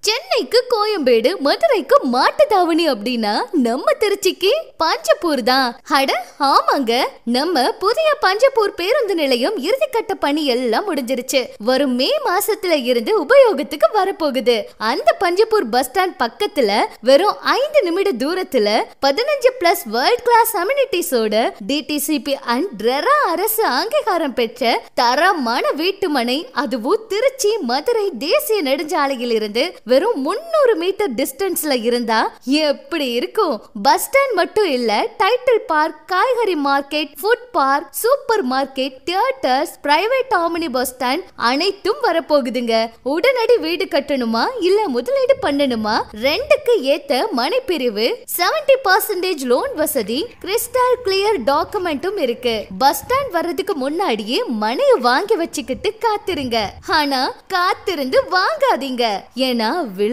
சென்னைக்கு கோயம்பேடு, மதுரைக்கு மாட்டுத்தாவணி அப்படின்னா நம்ம திருச்சிக்கு பஞ்சப்பூர் தான். அட ஆமாங்க, நம்ம புதிய பஞ்சப்பூர் பேருந்து நிலையம் இறுதிக்கட்ட பணி எல்லாம் முடிஞ்சிருச்சு. வரும் மே மாசத்துல இருந்து உபயோகத்துக்கு வரப்போகுது. அந்த பஞ்சப்பூர் பஸ் ஸ்டாண்ட் பக்கத்துல வெறும் 5 நிமிட தூரத்துல 15+ வேர்ல்ட் கிளாஸ் அம்யூனிட்டிஸோட டிடிசிபி அண்ட் ரெரா அரசு அங்கீகாரம் பெற்ற தரமான வீட்டுமனை, அதுவும் திருச்சி மதுரை தேசிய நெடுஞ்சாலையில் இருந்து வெறும் 300 மீட்டர் டிஸ்டன்ஸ்ல இருந்தா எப்படி இருக்கும்? பஸ் ஸ்டாண்ட் மட்டும் இல்ல, டைட்டில் பார்க், காய்கறி market, food park, super market, theatres, private omni bus stand அனைத்தும் வரப்போகுதுங்க. உடனடி வீடு கட்டணுமா இல்ல முதலீடு பண்ணணுமா? ரெண்டுக்கு ஏத்த மனை பிரிவு, 70% லோன் வசதி, கிறிஸ்டல் கிளியர் டாக்குமெண்ட்டும் இருக்கு. பஸ் ஸ்டாண்ட் வர்றதுக்கு முன்னாடியே மனையை வாங்கி வச்சுக்கிட்டு காத்திருங்க. ஆனா காத்திருந்து வாங்காதீங்க, ஏன்னா விலை